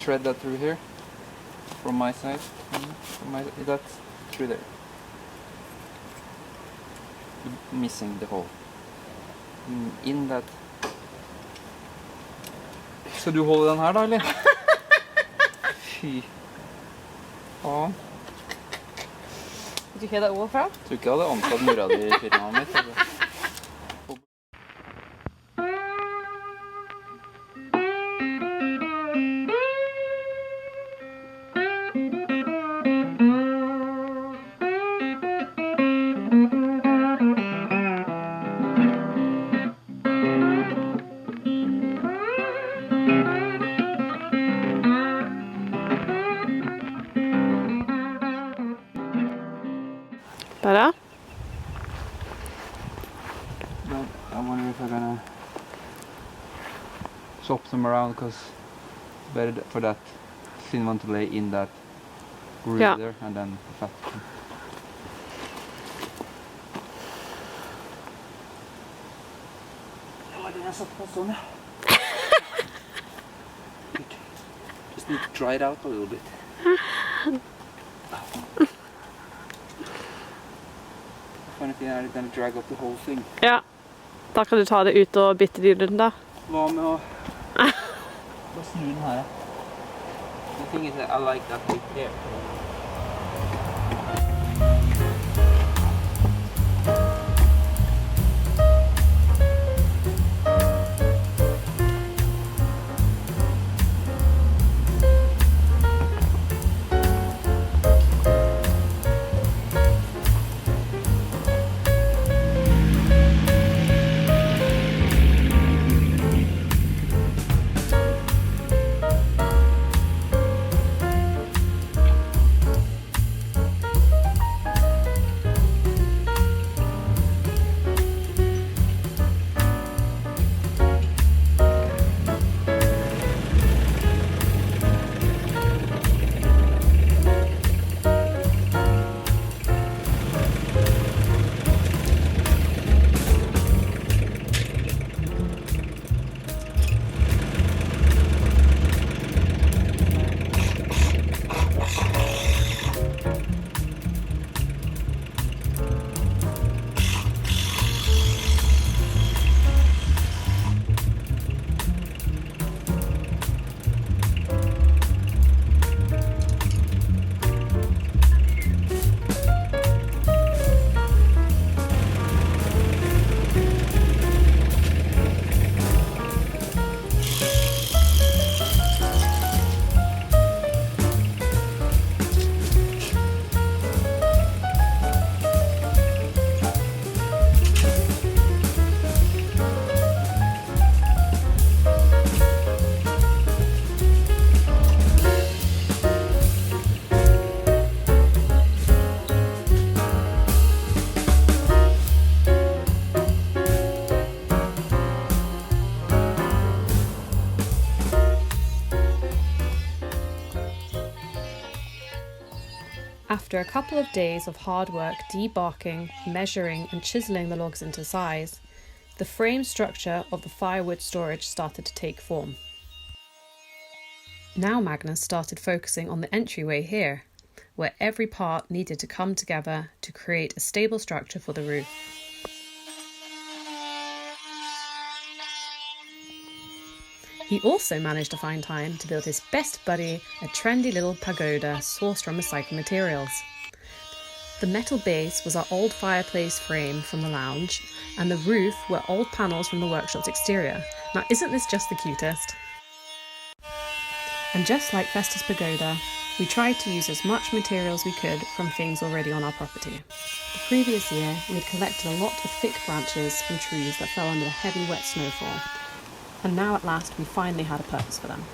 thread that through here from my side. That's through there. Missing the hole. In that. Skal du holde den her da, eller? Fy. Faen. Did you hear that wall from? Tror ikke jeg hadde antatt mora di i firmaet mitt. Altså. Better? But I wonder if I'm gonna swap them around because it's better for that thin one to lay in that groove there and then the fat. Good. Just need to dry it out a little bit. Funny thing is it's gonna drag up the whole thing. Ja. Da kan du ta det ut og bitte de rundt da. Hva med å snu den her? The thing is that I like that bit here. After a couple of days of hard work debarking, measuring and chiseling the logs into size, the frame structure of the firewood storage started to take form. Now Magnus started focusing on the entryway here, where every part needed to come together to create a stable structure for the roof. He also managed to find time to build his best buddy, a trendy little pagoda sourced from recycled materials. The metal base was our old fireplace frame from the lounge, and the roof were old panels from the workshop's exterior. Now, isn't this just the cutest? And just like Festus Pagoda, we tried to use as much material as we could from things already on our property. The previous year, we had collected a lot of thick branches from trees that fell under the heavy wet snowfall, and now at last we finally had a purpose for them.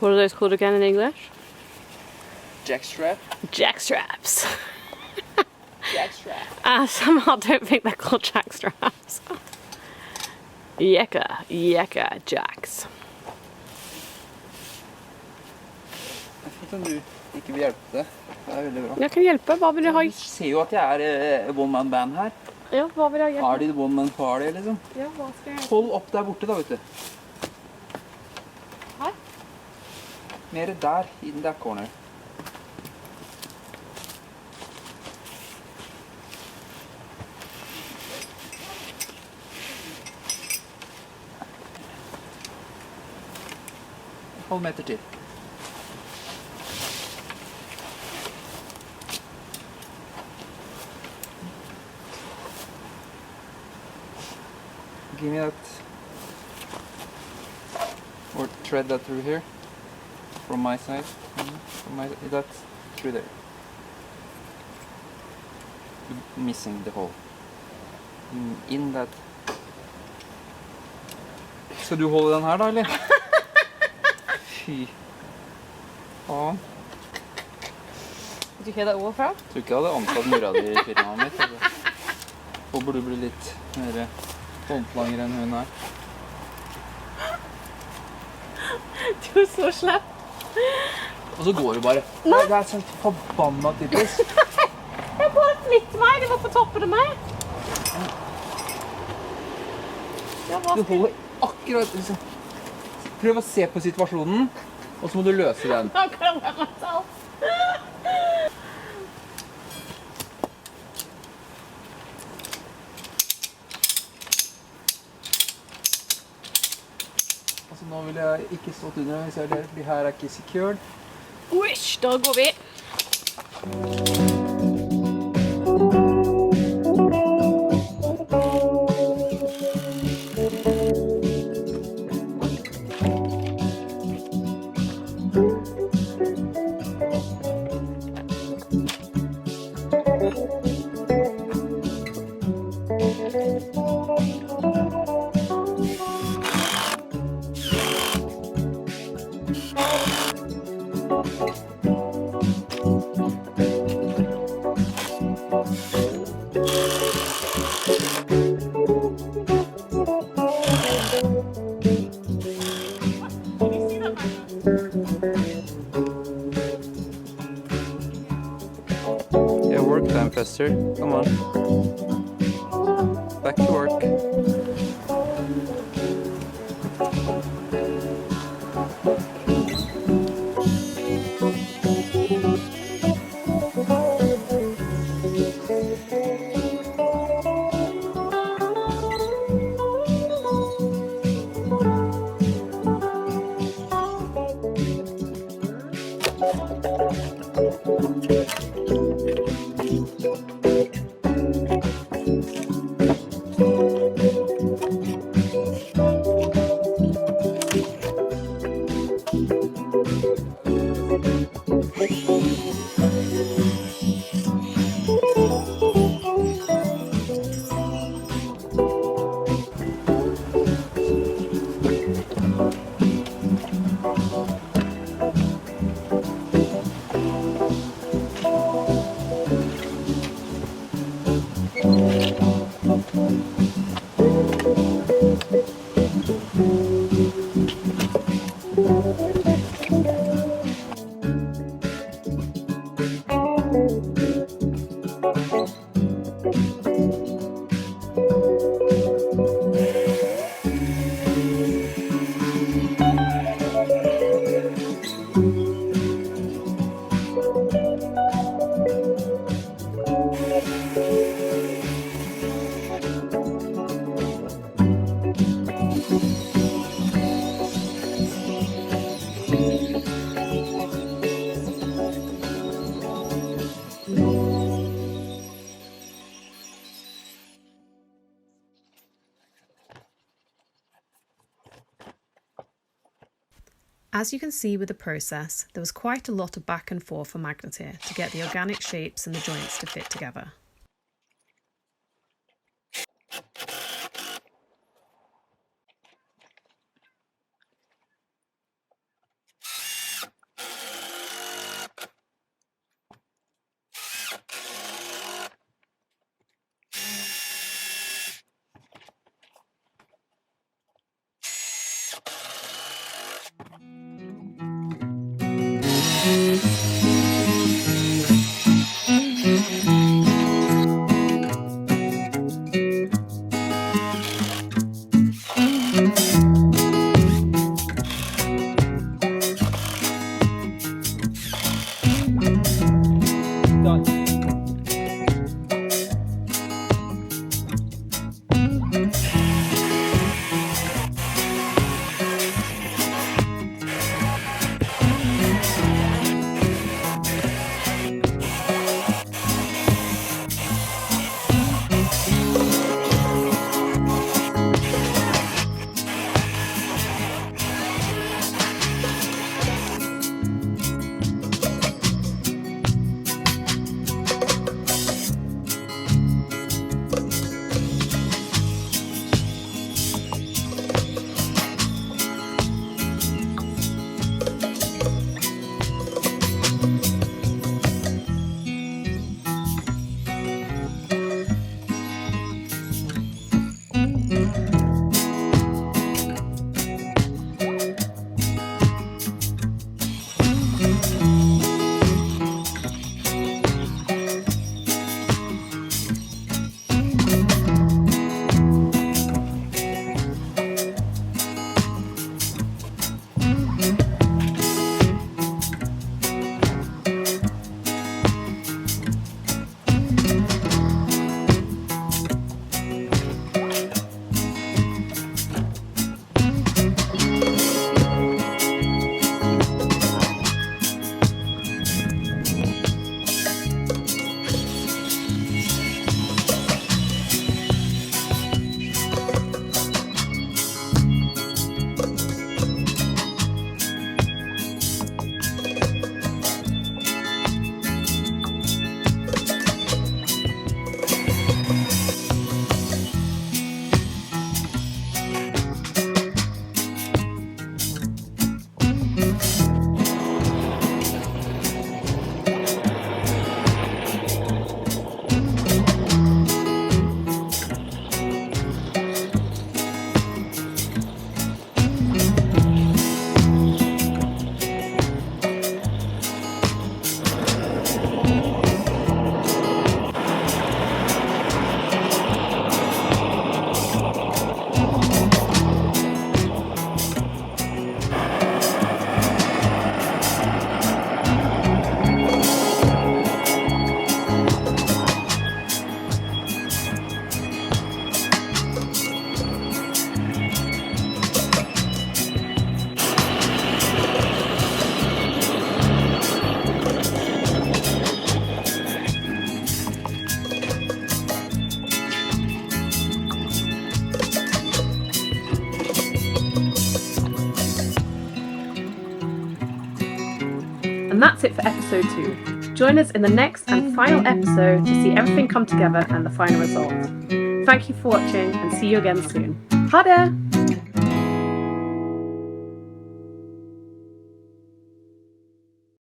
What are those called again in English? Jackstrap. Jackstraps. Jackstrap. Somehow don't think they're called jackstraps. Jekka jacks. Fint om du ikke vil hjelpe det. Det er veldig bra. Jeg kan hjelpe. Hva vil du ha? Du ser jo at jeg er one man band her. Ja, hva vil du ha hjelp? Party, one man party, liksom. Ja, hva skal jeg? Hold opp der borte da, vet du. Her? Mer der, in that corner. Halv meter til. Give me that, or thread that through here, from my side. That's through there. You're missing the hole. In that. Skal du holde den her da, eller? Fy. Faen. Did you hear that overflow? Jeg tror ikke jeg hadde antatt mora di i firmaet mitt. Altså. Håper du blir litt mer håndlanger enn hun er. Du er så slett. Og så går du bare. Nei. Det er sånn forbanna typisk. Jeg bare flytter meg, det var på toppen av meg. Du holder akkurat liksom. Prøv å se på situasjonen, og så må du løse den. Altså nå vil jeg ikke stått under hvis jeg er der, fordi her er ikke secured. Wish, da går vi. Yeah, work time, Fester. Come on. Back to work. As you can see with the process, there was quite a lot of back and forth for Magnus here to get the organic shapes and the joints to fit together. And that's it for episode 2. Join us in the next and final episode to see everything come together and the final result. Thank you for watching and see you again soon. Ha det!